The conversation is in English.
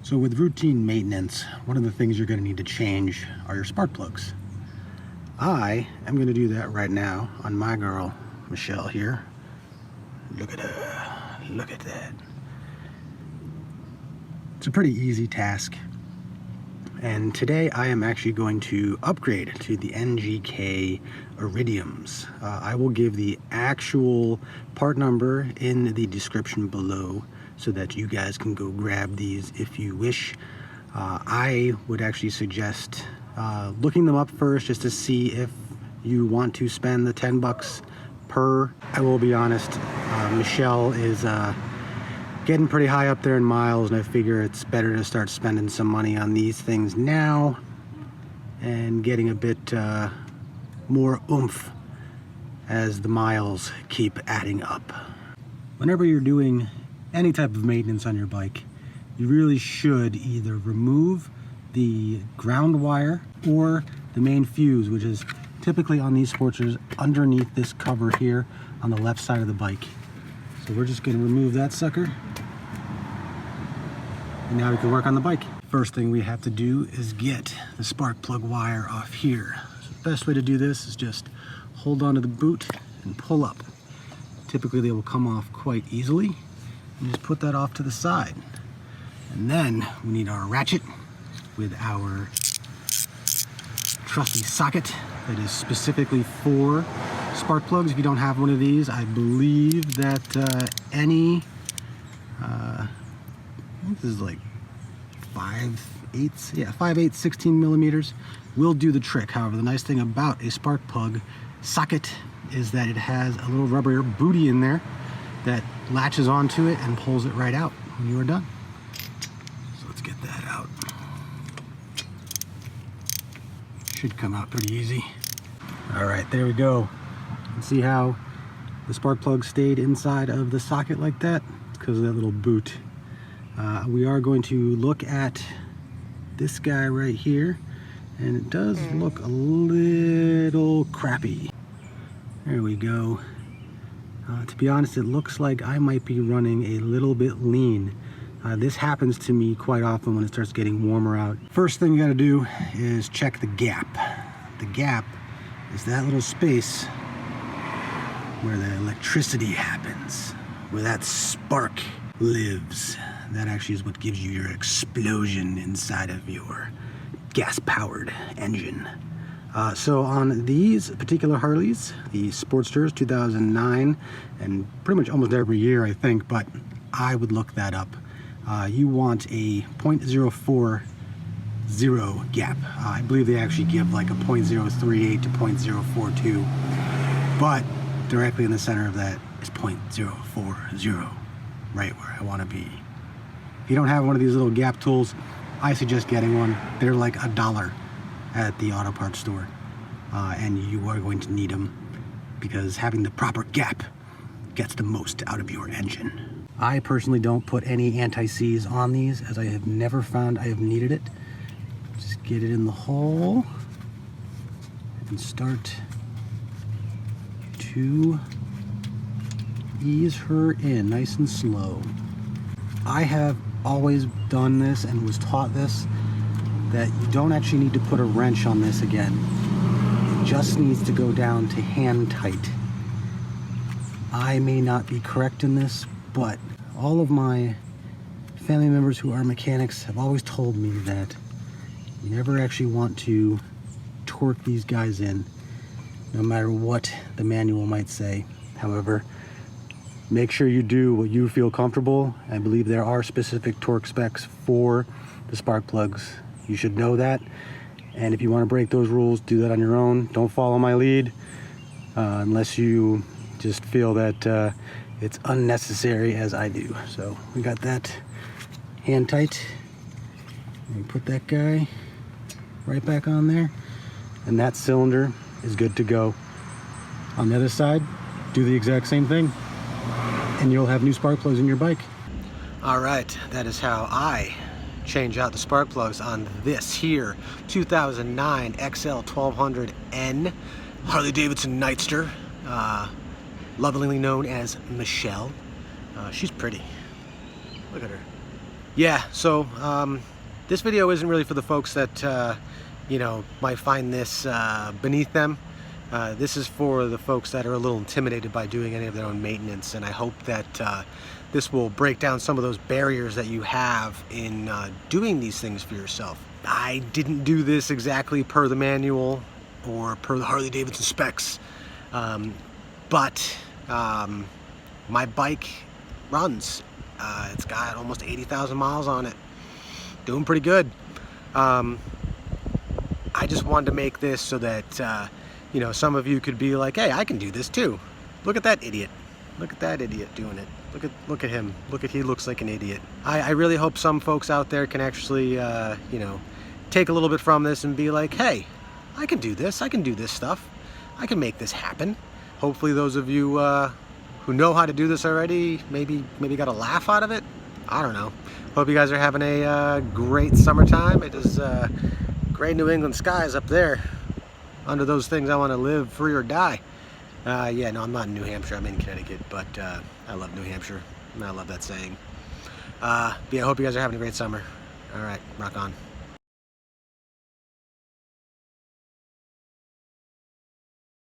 So with routine maintenance, one of the things you're going to need to change are your spark plugs. I am going to do that right now on my girl, Michelle here. Look at her. Look at that. It's a pretty easy task. And today I am actually going to upgrade to the NGK Iridiums. I will give the actual part number in the description below so that you guys can go grab these if you wish. I would actually suggest looking them up first just to see if you want to spend the 10 bucks per. I will be honest, Michelle is getting pretty high up there in miles, and I figure it's better to start spending some money on these things now and getting a bit more oomph as the miles keep adding up. Whenever you're doing any type of maintenance on your bike, you really should either remove the ground wire or the main fuse, which is typically on these Sportsters underneath this cover here on the left side of the bike. So we're just going to remove that sucker, and now we can work on the bike. First thing we have to do is get the spark plug wire off here. So the best way to do this is just hold onto the boot and pull up. Typically they will come off quite easily. And just put that off to the side. And then we need our ratchet with our trusty socket that is specifically for spark plugs. If you don't have one of these, I believe that any, this is like 5/8, yeah, 5/8, 16 millimeters will do the trick. However, the nice thing about a spark plug socket is that it has a little rubber booty in there that latches onto it and pulls it right out when you are done. So let's get that out. Should come out pretty easy. All right, there we go. You can see how the spark plug stayed inside of the socket like that because of that little boot. We are going to look at this guy right here, and it does look a little crappy. There we go. To be honest, it looks like I might be running a little bit lean. This happens to me quite often when it starts getting warmer out. First thing you gotta do is check the gap. The gap is that little space where the electricity happens, where that spark lives. That actually is what gives you your explosion inside of your gas-powered engine. So on these particular Harleys, the Sportsters 2009, and pretty much almost every year I think, but I would look that up. You want a 0.040 gap. I believe they actually give like a 0.038 to 0.042, but directly in the center of that is 0.040, right where I want to be. If you don't have one of these little gap tools, I suggest getting one. They're like $1 at the auto parts store, and you are going to need them because having the proper gap gets the most out of your engine. I personally don't put any anti-seize on these, as I have never found I have needed it. Just get it in the hole and start to ease her in nice and slow. I have always done this and was taught this, that you don't actually need to put a wrench on this again. It just needs to go down to hand tight. I may not be correct in this, but all of my family members who are mechanics have always told me that you never actually want to torque these guys in, no matter what the manual might say. However, make sure you do what you feel comfortable. I believe there are specific torque specs for the spark plugs. You should know that, and if you want to break those rules, do that on your own. Don't follow my lead unless you just feel that it's unnecessary, as I do. So we got that hand tight, and put that guy right back on there, and that cylinder is good to go. On the other side, do the exact same thing, and you'll have new spark plugs in your bike. All right, that is how I change out the spark plugs on this here 2009 XL1200N Harley Davidson Nightster, lovingly known as Michelle. She's pretty. Look at her. Yeah, so this video isn't really for the folks that you know, might find this beneath them. This is for the folks that are a little intimidated by doing any of their own maintenance, and I hope that this will break down some of those barriers that you have in doing these things for yourself. I didn't do this exactly per the manual or per the Harley Davidson specs, but my bike runs. It's got almost 80,000 miles on it. Doing pretty good. I just wanted to make this so that you know, some of you could be like, hey, I can do this too. Look at that idiot. Look at that idiot doing it. Look at him. He looks like an idiot. I really hope some folks out there can actually you know, take a little bit from this and be like, hey, I can do this. I can do this stuff. I can make this happen. Hopefully those of you who know how to do this already maybe got a laugh out of it. I don't know. Hope you guys are having a great summertime. It is gray New England skies up there. Under those things I want to live, free or die. Yeah, no, I'm not in New Hampshire. I'm in Connecticut, but I love New Hampshire. I love that saying. But yeah, I hope you guys are having a great summer. All right, rock on.